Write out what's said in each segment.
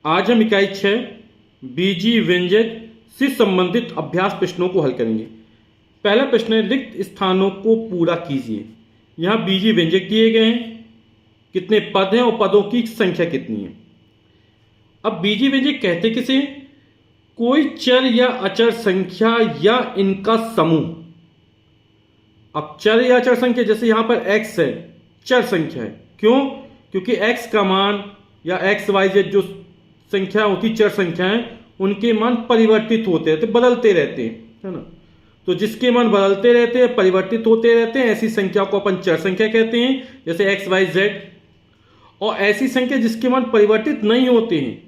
आज हम इकाई 6 बीजी व्यंजक से संबंधित अभ्यास प्रश्नों को हल करेंगे। पहला प्रश्न है, रिक्त स्थानों को पूरा कीजिए। यहां बीजी व्यंजक दिए गए हैं, कितने पद हैं और पदों की संख्या कितनी है। अब बीजी व्यंजक कहते किसे हैं? कोई चर या अचर संख्या या इनका समूह। अब चर या अचर संख्या, जैसे यहां पर x है, चर संख्या है। क्यों? क्योंकि x का मान या एक्स वाई जेड जो संख्या होती, चर संख्याएं, उनके मान परिवर्तित होते रहते, बदलते रहते हैं, है ना। तो जिसके मान बदलते रहते हैं, परिवर्तित होते रहते हैं, ऐसी संख्या को अपन चर संख्या कहते हैं, जैसे एक्स वाई जेड। और ऐसी संख्या जिसके मान परिवर्तित नहीं होते हैं,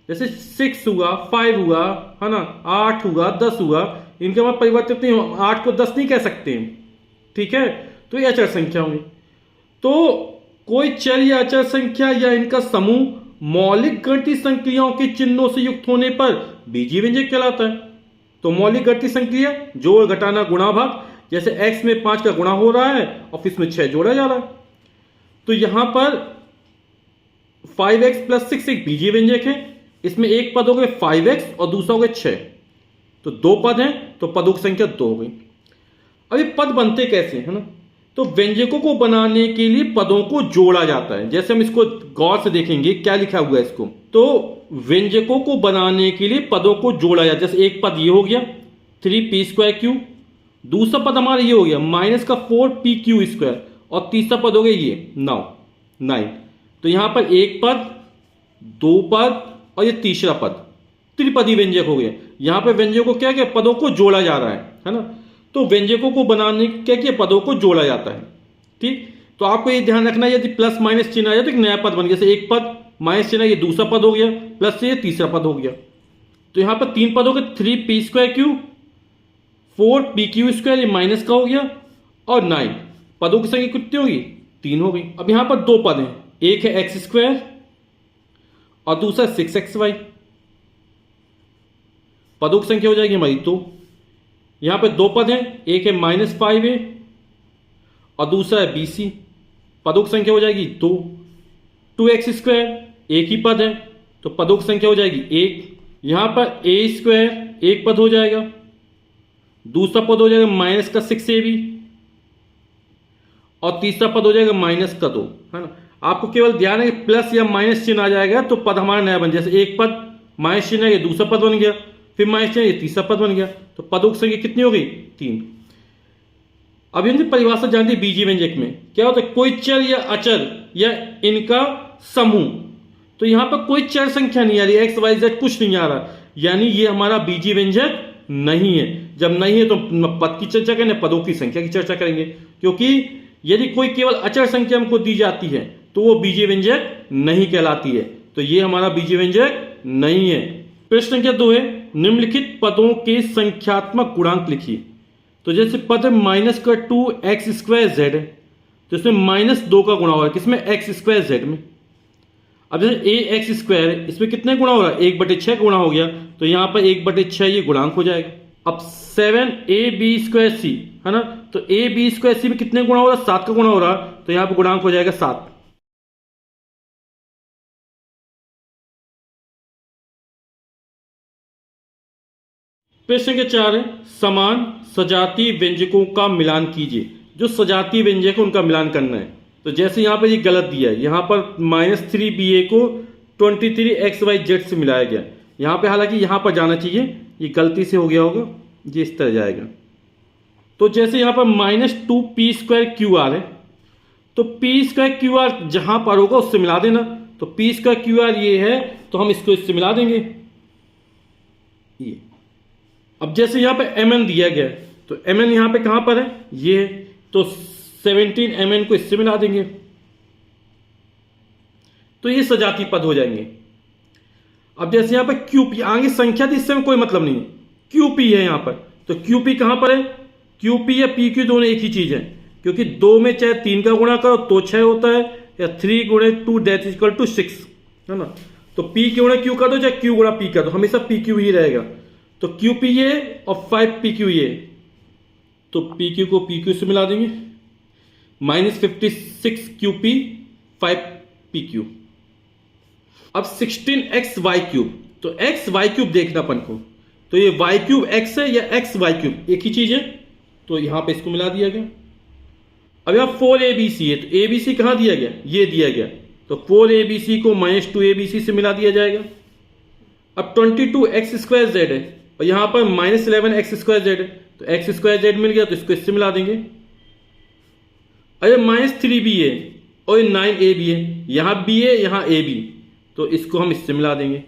जैसे 6 हुआ, 5 हुआ, है ना, 8 हुआ, 10 हुआ, इनके मान परिवर्तित नहीं हो, 8 को 10 नहीं कह सकते हैं, ठीक है। तो ये अचर संख्या होंगी। तो कोई चर या अचर संख्या या इनका समूह मौलिक गणितीय संक्रियाओं के चिन्हों से युक्त होने पर बीजीय व्यंजक कहलाता है। तो मौलिक गणितीय संक्रिया, जोड़ घटाना गुणा भाग, जैसे x में 5 का गुणा हो रहा है और फिर इसमें 6 जोड़ा जा रहा है। तो यहां पर 5x + 6 एक बीजीय व्यंजक है। इसमें एक पद हो गए 5x और दूसरा हो गया 6। तो दो पद हैं, तो पदों की संख्या 2 हो गई। अब ये पद बनते कैसे, है ना। तो व्यंजकों को बनाने के लिए पदों को जोड़ा जाता है। जैसे हम इसको गौर से देखेंगे, क्या लिखा हुआ है इसको। तो व्यंजकों को बनाने के लिए पदों को जोड़ा जाता है। जैसे एक पद ये हो गया 3p²q, दूसरा पद हमारा ये हो गया -4pq², और तीसरा पद हो गया ये 9। तो यहां पर एक पद, दो पद और ये तीसरा पद, त्रिपदी व्यंजक हो गया। यहां पर व्यंजकों को क्या पदों को जोड़ा जा रहा है ना। तो व्यंजकों को बनाने क्या पदों को जोड़ा जाता है, ठीक। तो आपको ये ध्यान रखना है, यदि प्लस माइनस चिन्ह आ जाए तो एक नया पद बन गया। जैसे एक पद माइनस चिन्ह, ये दूसरा पद हो गया, प्लस से ये तीसरा पद हो गया। तो यहां पर 3 पद हो गए, 3p²q, 4pq², ये माइनस का हो गया, और 9। पदों की संख्या कितनी होगी? 3 हो गई। अब यहां पर दो पद हैं, एक है x² और दूसरा 6xy। पदों की संख्या हो जाएगी हमारी 2। यहां पे दो पद हैं, एक है -5a और दूसरा है bc। पदों की संख्या हो जाएगी 2। 2x², एक ही पद है, तो पदों की संख्या हो जाएगी 1। यहां पर a² एक पद हो जाएगा, दूसरा पद हो जाएगा -6ab, और तीसरा पद हो जाएगा -2, है ना। आपको केवल ध्यान है कि प्लस या माइनस चिन्ह आ जाएगा तो पद हमारा नया बन। जैसे एक पद माइनस चिन्ह है, ये दूसरा पद बन गया, फिर माइनस चिन्ह, ये तीसरा पद बन गया। तो पदों की संख्या कितनी हो गई? 3। अब इनकी परिभाषा जानते हैं बीजीय व्यंजक में क्या होता है? कोई चर या अचर या इनका समूह। तो यहां पर कोई चर संख्या नहीं आ रही, एक्स वाई जेड कुछ नहीं आ रहा, यानी ये हमारा बीजीय व्यंजक नहीं है। जब नहीं है तो पद की चर्चा करें, पदों की संख्या की चर्चा करेंगे। क्योंकि यदि कोई केवल अचर संख्या हमको दी जाती है तो वो बीजीय व्यंजक नहीं कहलाती है। तो ये हमारा बीजीय व्यंजक नहीं है। प्रश्न संख्या 2 है, निम्नलिखित पदों के संख्यात्मक गुणांक लिखिए। तो जैसे पद है -2x²z है, तो इसमें -2 का गुणा हो रहा है, किसमें? x²z में। अब जैसे ax² है, इसमें कितने गुणा हो रहा है? 1/6 गुणा हो गया, तो यहां पर 1/6 ये गुणांक हो जाएगा। अब 7ab²c है ना, तो ab²c में कितने गुणा हो रहा है? 7 का गुणा हो रहा है, तो यहां पर गुणांक हो जाएगा 7। प्रश्न संख्या 4 है, समान सजातीय व्यंजकों का मिलान कीजिए। जो सजातीय व्यंजक है उनका मिलान करना है। तो जैसे यहां पर ये गलत दिया है, यहां पर -3ba को 23xyz से मिलाया गया। यहां पे हालांकि यहां पर जाना चाहिए, ये गलती से हो गया होगा, ये इस तरह जाएगा। तो जैसे यहां पर -2p²qr है, तो p²qr जहां पर होगा उससे मिला देना। तो p²qr ये है, तो हम इसको इससे मिला देंगे ये। अब जैसे यहां पे mn दिया गया है, तो mn यहां पे कहां पर है? ये है, तो 17mn को इससे मिला देंगे, तो ये सजातीय पद हो जाएंगे। अब जैसे यहां पे qp, आगे संख्या थी, इससे में कोई मतलब नहीं है, qp है यहां पर। तो qp कहां पर है? qp या pq दोनों एक ही चीज है, क्योंकि 2 में चाहे 3 का गुणा करो तो 6 होता है, या 3 × 2 दैट इज इक्वल टू 6, है ना। तो p × q कर दो, चाहे q × p कर दो, हमेशा pq ही रहेगा। तो QP ये और 5PQ ये, तो PQ को PQ से मिला देंगे, -56QP 5PQ। अब 16xy³ तो xy³ देखना अपन को, तो ये y³ x है या xy³ एक ही चीज है, तो यहां पे इसको मिला दिया गया। अब यहां 4abc है, तो abc कहां दिया गया, ये दिया गया, तो 4abc को -2abc से मिला दिया जाएगा। अब 22x² z है और यहां पर -11x² z है, तो x² z मिल गया, तो इसको इससे मिला देंगे। अरे -3b है और 9ab है, यहां b है यहां ab, तो इसको हम इससे मिला देंगे।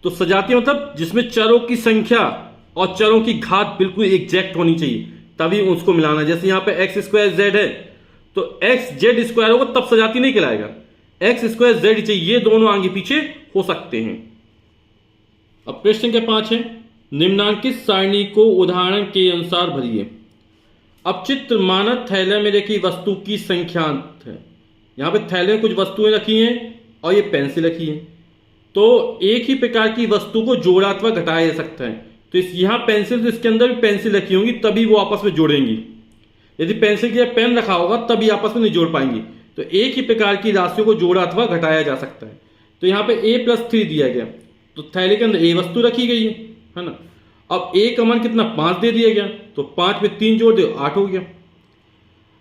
तो सजातीय मतलब जिसमें चरों की संख्या और चरों की घात बिल्कुल एग्जैक्ट होनी चाहिए, तभी उसको मिलाना। जैसे यहां पे x² z है, तो xz² होगा तब सजाती नहीं कहलाएगा, x² z चाहिए, ये दोनों आगे पीछे हो सकते हैं। अब प्रश्न के 5 है, निम्नांकित सारणी को उदाहरण के अनुसार भरिए। अब चित्र मानव थैले में रखी वस्तु की संख्यांत है। यहां पे थैले में कुछ वस्तुएं रखी हैं और ये पेंसिल रखी है, तो एक ही प्रकार की वस्तु को जोड़ा अथवा घटाया जा सकता है। तो इस यहां पेंसिल, तो इसके अंदर भी पेंसिल रखी होंगी तभी वो आपस में जोड़ेंगी। यदि पेंसिल की पेन रखा होगा तभी आपस में नहीं जोड़ पाएंगी। तो एक ही प्रकार की राशियों को जोड़ा अथवा घटाया जा सकता है। तो यहाँ पे a+3 दिया गया, तो थैले के अंदर a वस्तु रखी गई है ना। अब a का मान कितना 5 दे दिया गया, तो 5 में 3 जोड़ दो 8 हो गया।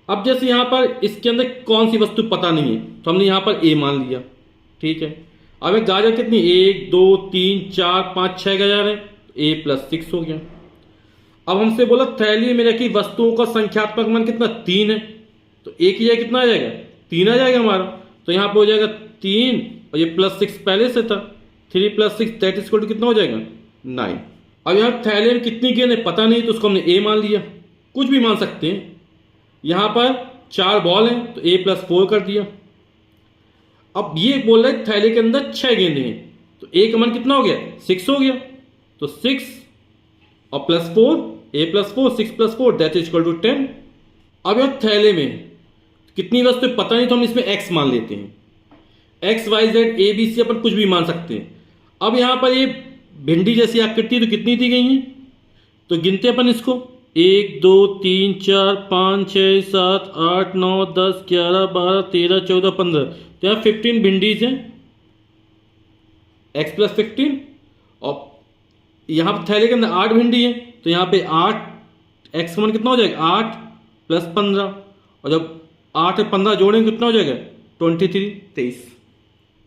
अब जैसे यहां पर इसके अंदर कौन सी वस्तु पता नहीं है, तो हमने यहां पर a मान लिया, ठीक है। अब एक गाजर कितनी 1 2 3 4 5 6 गाजर है, a+6 हो गया। अब हमसे बोला थैली में रखी वस्तुओं का संख्यात्मक मान कितना 3 है, तो एक ही कितना आ जाएगा 3 आ जाएगा हमारा। तो यहां पर हो जाएगा 3 और ये +6 पहले से था, 3 + 6 दैट इज इक्वल टू कितना हो जाएगा 9। अब यहां थैले में कितनी गेंद है पता नहीं, तो उसको हमने a मान लिया, कुछ भी मान सकते हैं। यहां पर 4 बॉल हैं, तो a+4 कर दिया। अब ये बोल रहे थैले के अंदर 6 गेंदें हैं, तो a का मान कितना हो गया 6 हो गया, तो 6 और +4 a+4 6 + 4 that is equal to 10। अब यहां थैले में कितनी वस्तु पता नहीं, तो हम इसमें x मान लेते हैं। x y z a b c अपन कुछ भी मान सकते हैं। अब यहां पर ये भिंडी जैसी आकृति तो कितनी दी गई है, तो गिनते अपन इसको 1 2 3 4 5 6 7 8 9 10 11 12 13 14 15, तो यहाँ 15 भिंडीज हैं, x+15। और यहाँ पर थैले के अंदर 8 भिंडी है, तो यहाँ पे 8 x का मान कितना हो जाएगा 8 + 15, और जब 8 और 15 जोड़ेंगे कितना हो जाएगा 23।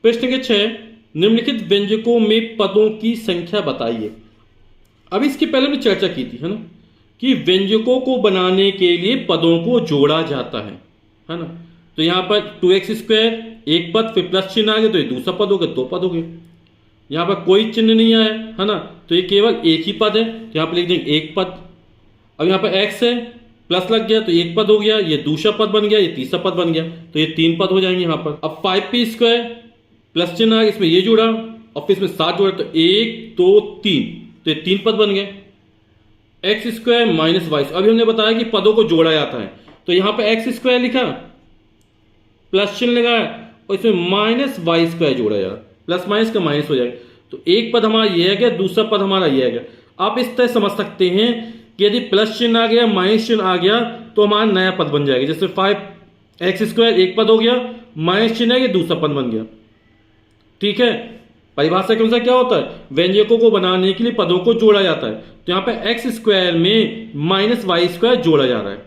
प्रश्न के 6, निम्नलिखित व्यंजकों में पदों की संख्या बताइए। अब इसकी पहले हमने चर्चा की थी, है ना, कि व्यंजकों को बनाने के लिए पदों को जोड़ा जाता है ना। तो यहां पर 2x² एक पद, फिर प्लस चिन्ह आ गया तो ये दूसरा पद हो गया, 2 पद हो गए। यहां पर कोई चिन्ह नहीं आया है ना, तो ये केवल एक ही पद है, तो यहां पर लिख देंगे एक पद। अब यहां पर x है, प्लस लग गया तो एक पद हो गया, ये दूसरा पद बन गया, ये तीसरा पद बन गया, तो ये 3 पद हो जाएंगे यहां पर। अब 5p² प्लस चिन्ह आ गया, इसमें ये जुड़ा और फिर इसमें 7 जोड़ा, तो 1 2 3, तो ये 3 पद बन गए। x² - y, अभी हमने बताया कि पदों को जोड़ा जाता है, तो यहां पर x² लिखा, प्लस चिन्ह लगाया और इसमें -y² जोड़ा जाएगा, प्लस माइनस का माइनस हो जाएगा, तो एक पद हमारा ये आ गया, दूसरा पद हमारा ये आ गया। आप इस तरह समझ सकते हैं कि यदि प्लस चिन्ह आ गया माइनस चिन्ह आ गया तो हमारा नया पद बन जाएगा। जैसे 5x² एक पद हो गया, माइनस चिन्ह आ गया दूसरा पद बन गया, ठीक है। परिभाषा के अनुसार क्या होता है, व्यंजकों को बनाने के लिए पदों को जोड़ा जाता है, तो यहां पे x² में -y² जोड़ा जा रहा है।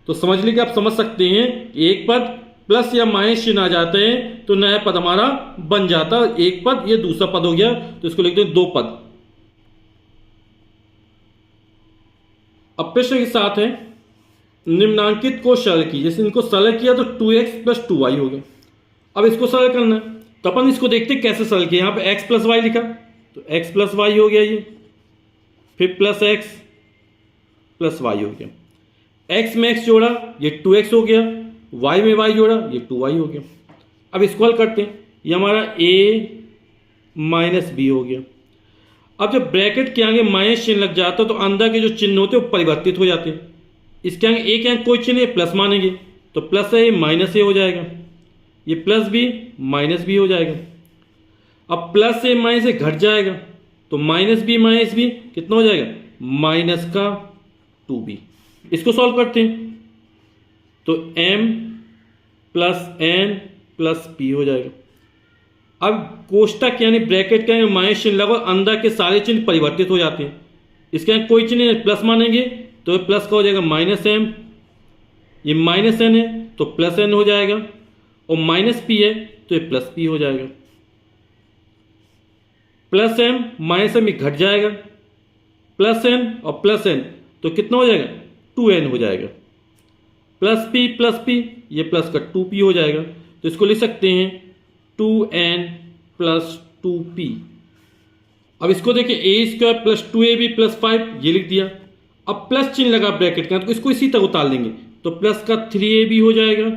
तो समझ लीजिए, आप समझ सकते हैं एक पद प्लस या माइनस चिन्ह आ जाते हैं तो नया पद हमारा बन जाता है। एक पद ये दूसरा पद हो गया, तो इसको लिखते हैं 2 पद। अब प्रश्न के साथ है, निम्नांकित को सरल कीजिए। जैसे इनको सरल किया तो 2x + 2y हो गया। अब इसको सरल करना है तो अपन इसको देखते हैं कैसे सरल किया। यहां पे x + y लिखा, तो x + y हो गया ये, फिर +x + y हो गया। x में x जोड़ा ये 2x हो गया, y में y जोड़ा ये 2y हो गया। अब इसको हल करते हैं, ये हमारा a - b हो गया। अब जब ब्रैकेट के आगे माइनस चिन्ह लग जाता है तो अंदर के जो चिन्ह होते हैं वो परिवर्तित हो जाते हैं। इसके आगे एक आगे कोई चिन्ह प्लस मानेंगे तो प्लस है माइनस ए हो जाएगा, ये प्लस बी माइनस बी हो जाएगा। अब प्लस ए माइनस ए घट जाएगा तो माइनस बी कितना हो जाएगा -2b। इसको सॉल्व करते हैं तो m + n + p हो जाएगा। अब कोष्टक यानी ब्रैकेट का माइनस चिन्ह लगा, अंदर के सारे चिन्ह परिवर्तित हो जाते हैं। इसके यहाँ कोई चिन्ह प्लस मानेंगे तो प्लस का हो जाएगा माइनस एम, ये माइनस एन है तो प्लस एन हो जाएगा, और माइनस पी है तो ये प्लस पी हो जाएगा। प्लस एम माइनस एम घट जाएगा, प्लस एन और प्लस एन तो कितना हो जाएगा 2n हो जाएगा। प्लस पी ये प्लस का 2p हो जाएगा, तो इसको लिख सकते हैं 2n प्लस 2p। अब इसको देखिए ए स्क्वायर प्लस 2ab प्लस 5 ये लिख दिया। अब प्लस चिन्ह लगा ब्रैकेट का तो इसको इसी तक उतार लेंगे, तो प्लस का 3ab हो जाएगा,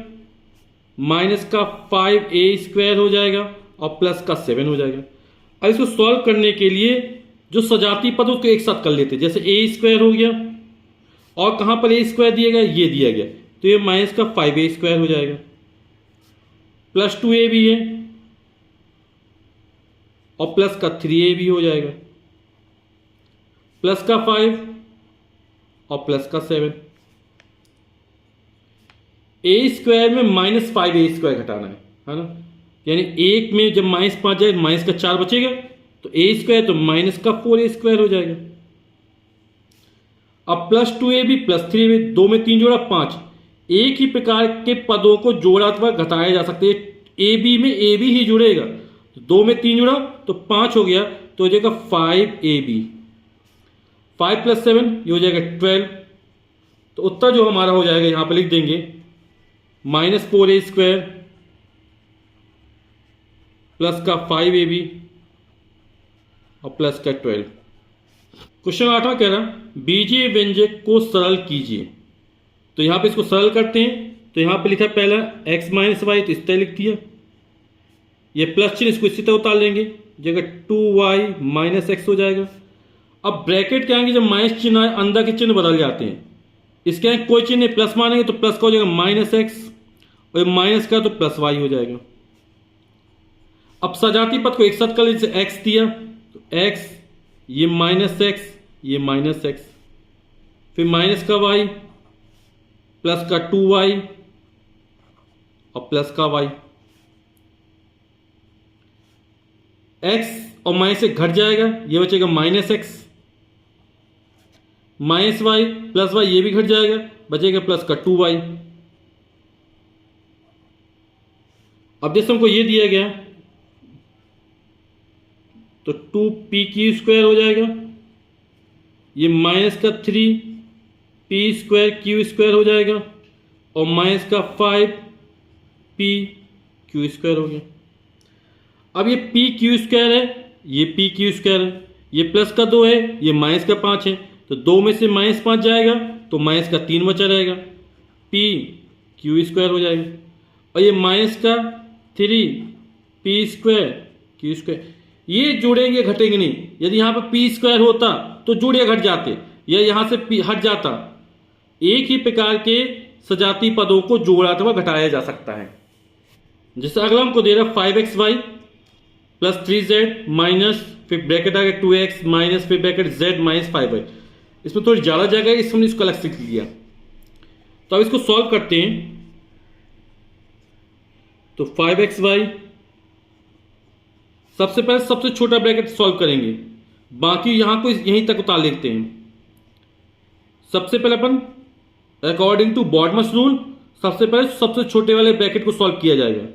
माइनस का 5a स्क्वायर हो जाएगा और प्लस का 7 हो जाएगा। अब इसको सॉल्व करने के लिए जो सजाती पद उसको एक साथ कर लेते हैं, जैसे ए स्क्वायर हो गया और कहां पर ए स्क्वायर दिया गया, ये दिया गया, तो ये माइनस का 5a स्क्वायर हो जाएगा, प्लस 2a भी है और प्लस का 3a भी हो जाएगा, प्लस का 5 और प्लस का 7। ए स्क्वायर में माइनस 5a स्क्वायर घटाना है ना, यानी एक में जब माइनस 5 जाए माइनस का 4 बचेगा, तो ए स्क्वायर तो माइनस का 4a स्क्वायर हो जाएगा। अब प्लस 2ab प्लस 3ab, 2 में 3 जोड़ा 5। एक ही प्रकार के पदों को जोड़ा अथवा घटाया जा सकते हैं, ए बी में ए बी ही जुड़ेगा, तो 2 में 3 जोड़ा तो 5 हो गया, तो हो जाएगा 5ab। 5 प्लस 7 ये हो जाएगा 12। तो उत्तर जो हमारा हो जाएगा यहां पर लिख देंगे माइनस 4a स्क्वायर प्लस का 5ab और प्लस का 12। क्वेश्चन 8वां कह रहा बीजीय व्यंजक को सरल कीजिए, तो यहां पे इसको सरल करते हैं, तो यहां पे लिखा पहला x माइनस वाई, तो इस तरह लिख दिया। ये प्लस चिन्ह इसको इसी तरह उतार लेंगे, जगह 2y माइनस एक्स हो जाएगा। अब ब्रैकेट के आगे जब माइनस चिन्ह आए अंदर के चिन्ह बदल जाते हैं। इसके आगे कोई चिन्ह प्लस मानेंगे तो प्लस का हो जाएगा माइनस एक्स, और माइनस का तो प्लस वाई हो जाएगा। अब सजाती पद को एक साथ कर जैसे x दिया तो x, ये माइनस एक्स, ये माइनस एक्स, फिर माइनस का y प्लस का 2y और प्लस का y। x और माइनस से घट जाएगा, ये बचेगा minus X, minus Y plus Y ये भी घट जाएगा, बचेगा प्लस का 2y। अब जैसे हमको ये दिया गया तो 2p स्क्वायर हो जाएगा, ये माइनस का 3p स्क्वायर q स्क्वायर हो जाएगा, और माइनस का 5p q स्क्वायर हो गया। अब ये p q स्क्वायर है, ये p q स्क्वायर है, ये प्लस का 2 है, ये माइनस का 5 है, तो 2 में से माइनस 5 जाएगा तो माइनस का 3 बचा रहेगा, p q स्क्वायर हो जाएगा, और ये माइनस का 3p स्क्वायर q स्क्वायर। ये जुड़ेंगे घटेंगे नहीं, यदि यहां पर p स्क्वायर होता तो जुड़े घट जाते, या यहां से p हट जाता। एक ही प्रकार के सजाती पदों को जोड़ा अथवा घटाया जा सकता है। जैसे अगला हमको दे रहा 5xy प्लस 3z माइनस, फिर ब्रैकेट आ गया 2x माइनस, फिर ब्रैकेट z माइनस 5y। इसमें थोड़ी ज्यादा जगह है, इसमें इसको अलग से लिख लिया। तो अब इसको सॉल्व करते हैं, तो 5xy सबसे पहले सबसे छोटा ब्रैकेट सॉल्व करेंगे, बाकी यहां को यहीं तक उतार लेते हैं। सबसे पहले अपन अकॉर्डिंग टू बॉडमस रूल सबसे पहले सबसे छोटे वाले ब्रैकेट को सॉल्व किया जाएगा,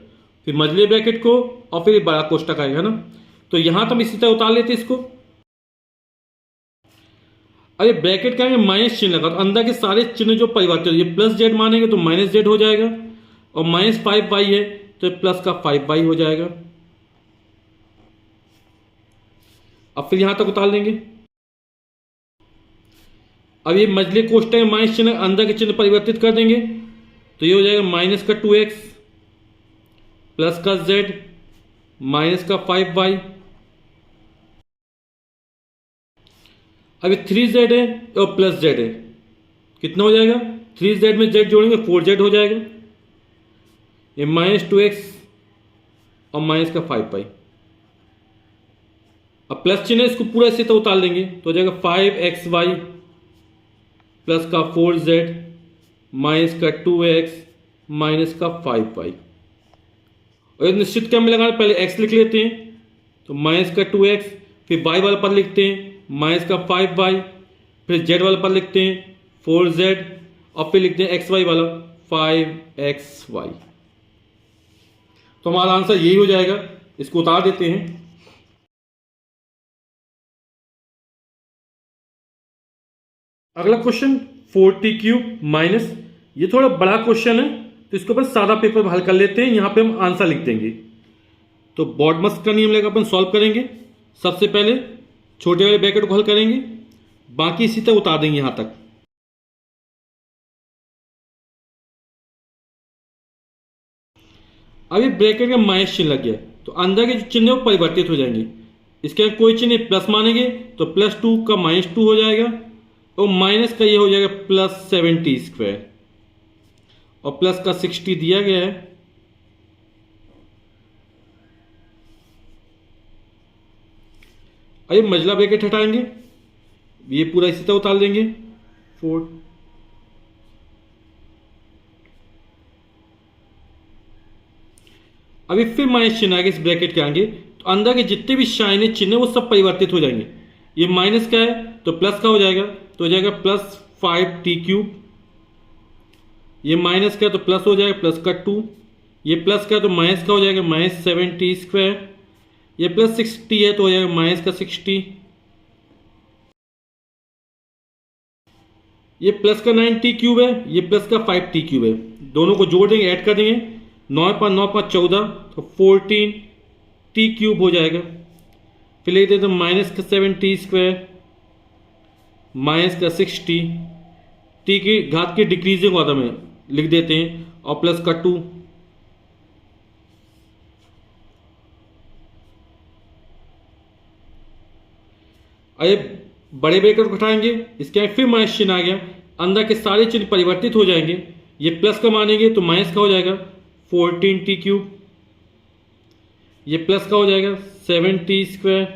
फिर मझले ब्रैकेट को, और फिर बड़ा कोष्टक आएगा ना। तो यहां तो हम इसी तरह उतार लेते हैं इसको। अरे ब्रैकेट का माइनस चिन्ह लगा, तो अंदर के सारे चिन्ह जो परिवर्तित, ये प्लस जेड मानेंगे तो माइनस जेड हो जाएगा, और माइनस 5y है तो प्लस का 5y हो जाएगा। अब फिर यहां तक उतार लेंगे। अब ये मझले कोष्टक में माइनस चिन्ह अंदर के चिन्ह परिवर्तित कर देंगे, तो ये हो जाएगा माइनस का 2x प्लस का z माइनस का 5y। अब ये 3z है और प्लस z है, कितना हो जाएगा, 3z में z जोड़ेंगे 4z हो जाएगा, ये माइनस 2x और माइनस का 5y। अब प्लस चिन्ह इसको पूरा इसी तरह उतार लेंगे, तो हो जाएगा 5xy प्लस का 4z माइनस का 2x माइनस का 5y। और ये निश्चित क्रम में लगाना, पहले x लिख लेते हैं तो माइनस का 2x, फिर y वाला पद लिखते हैं माइनस का 5y, फिर z वाला पद लिखते हैं 4z और फिर लिखते हैं xy वाला 5xy। तो हमारा आंसर यही हो जाएगा। इसको उतार देते हैं। अगला क्वेश्चन 40³ माइनस, ये थोड़ा बड़ा क्वेश्चन है तो इसको अपन सादा पेपर में हल कर लेते हैं। यहां पे हम आंसर लिख देंगे। तो बॉडमस का नियम लेकर अपन सॉल्व करेंगे। सबसे पहले छोटे वाले ब्रैकेट को हल करेंगे, बाकी इसी तरह उतार देंगे यहां तक। अब ये ब्रैकेट का माइनस चिन्ह लग गया तो अंदर के जो चिन्ह है वो परिवर्तित हो जाएंगे। इसके अगर कोई चिन्ह प्लस मानेंगे तो +2 का -2 हो जाएगा और माइनस का ये हो जाएगा +70², और प्लस का 60 दिया गया है। अब ये मझला ब्रैकेट हटाएंगे, ये पूरा इसी तरह उतार देंगे 4। अभी फिर माइनस चिन्ह आएगा इस ब्रैकेट के आगे तो अंदर के जितने भी शाइने चिन्ह है वो सब परिवर्तित हो जाएंगे। ये माइनस का है तो प्लस का हो जाएगा, तो हो जाएगा +5t³। ये माइनस का है तो प्लस हो जाएगा प्लस का 2। ये प्लस का है तो माइनस का हो जाएगा -7t²। ये +60 है तो हो जाएगा माइनस का 60। ये प्लस का 9t³ है, ये प्लस का 5t³ है। दोनों को जोड़ देंगे, ऐड कर देंगे, 9 × 9 = 14 तो 14t³ हो जाएगा। फिर लिख देते माइनस का 7t² माइनस का 60, t की घात की डिक्रीजिंग ऑर्डर में लिख देते हैं, और प्लस का 2। अरे बड़े ब्रैकेट को उठाएंगे, इसके आगे फिर माइनस चिन्ह आ गया, अंदर के सारे चिन्ह परिवर्तित हो जाएंगे। ये प्लस का मानेंगे तो माइनस का हो जाएगा 14t³। ये प्लस का हो जाएगा 7t²,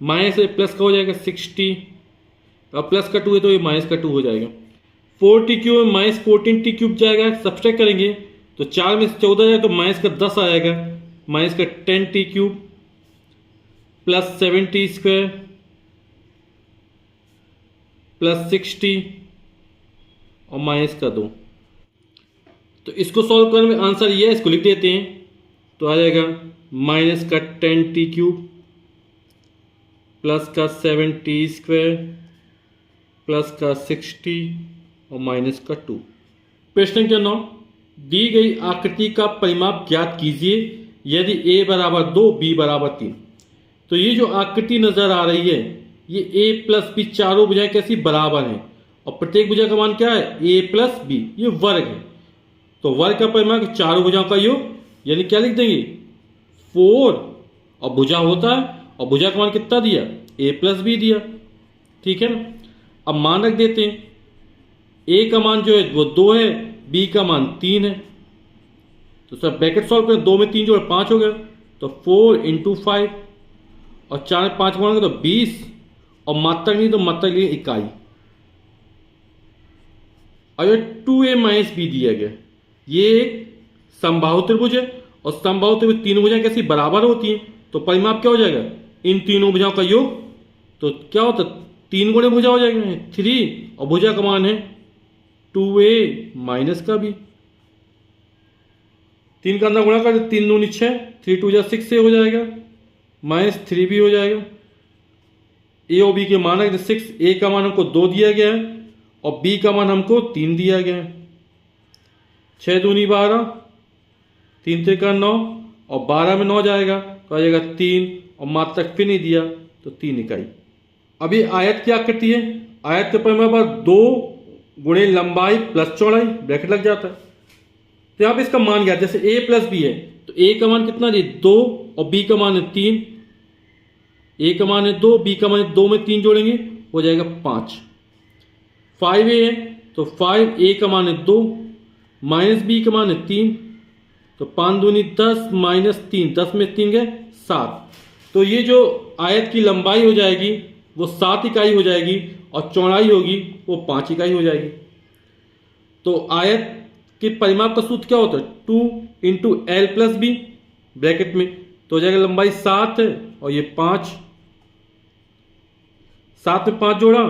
माइनस प्लस का हो जाएगा 60, अब प्लस का 2 है तो ये माइनस का 2 हो जाएगा। 4t³ में माइनस 14t³ जाएगा, सब्सट्रैक्ट करेंगे तो 4 में से 14 जाएगा तो माइनस का 10 आएगा, माइनस का 10t³ प्लस 7t² प्लस 60 और माइनस का 2। तो इसको सॉल्व करने में आंसर ये है, इसको लिख देते हैं तो आ जाएगा माइनस का 10t³ प्लस का 7t² प्लस का 60 और माइनस का 2। प्रश्न के 9, दी गई आकृति का परिमाप ज्ञात कीजिए यदि a = 2 b = 3। तो ये जो आकृति नजर आ रही है ये a + b चारों भुजाएं कैसी बराबर हैं और प्रत्येक भुजा का मान क्या है a + b, ये वर्ग है। तो वर्ग का परिमाप चारों भुजाओं का योग, यानी क्या लिख देंगे 4, और भुजा होता है और भुजा का मान कितना दिया a + b दिया, ठीक है ना। अब मान रख देते हैं, a का मान जो है वो 2 है, b का मान 3 है। तो सर ब्रैकेट सॉल्व करें, 2 में 3 जोड़ 5 हो गया, तो 4 × 5 और 4 में 5 गुणा तो 20, और मात्रक नहीं तो मात्रक लिए इकाई। और ये 2a - b दिया गया, ये एक समबाहु त्रिभुज है और समबाहु त्रिभुज तीनों भुजाएं कैसी बराबर होती हैं, तो परिमाप क्या हो जाएगा इन तीनों भुजाओं का योग। तो क्या होता 3 गुणे भुजा हो जाएगा 3, और भुजा का मान है 2a माइनस का b। 3 का अंदर गुणा कर 3 दूनी 6, 3 2 6 से हो जाएगा, -3b हो जाएगा। a और b के मान है 6, a का मान हमको 2 दिया गया है और b का मान हमको 3 दिया गया है। 6 दूनी 12, 3 3 9, और 12 में 9 जाएगा तो आ जाएगा 3, और मात्रक फिर नहीं दिया तो 3 इकाई। अभी आयत की आकृति है, आयत के परिमाप 2 गुणे लंबाई प्लस चौड़ाई, ब्रैकेट लग जाता है। तो यहाँ पे इसका मान क्या, जैसे a + b है तो a का मान कितना है 2 और b का मान है 3। a का मान है 2, b का मान है 2 में 3 जोड़ेंगे हो जाएगा 5। 5a है तो 5a का मान है 2 माइनस b का मान है 3, तो 5 दूनी 10 -3, 10 में 3 गए 7। तो ये जो आयत की लंबाई हो जाएगी वो 7 इकाई हो जाएगी और चौड़ाई होगी वो 5 इकाई हो जाएगी। तो आयत के परिमाप का सूत्र क्या होता है 2 × l + b, ब्रैकेट में, तो हो जाएगा लंबाई 7 है और ये 5, 7 में 5 जोड़ा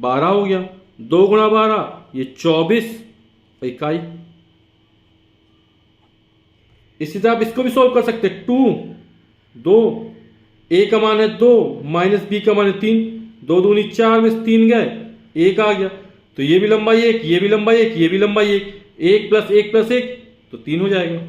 12 हो गया, 2 गुणा 12 ये 24 इकाई। इसी तरह आप इसको भी सॉल्व कर सकते हैं। 2 a का मान है 2 माइनस b का मान है 3, 2 दूनी 4 में से 3 गए 1 आ गया, तो ये भी लंबाई 1, ये भी लंबाई 1, ये भी लंबाई 1, 1 प्लस 1 प्लस 1 तो 3 हो जाएगा।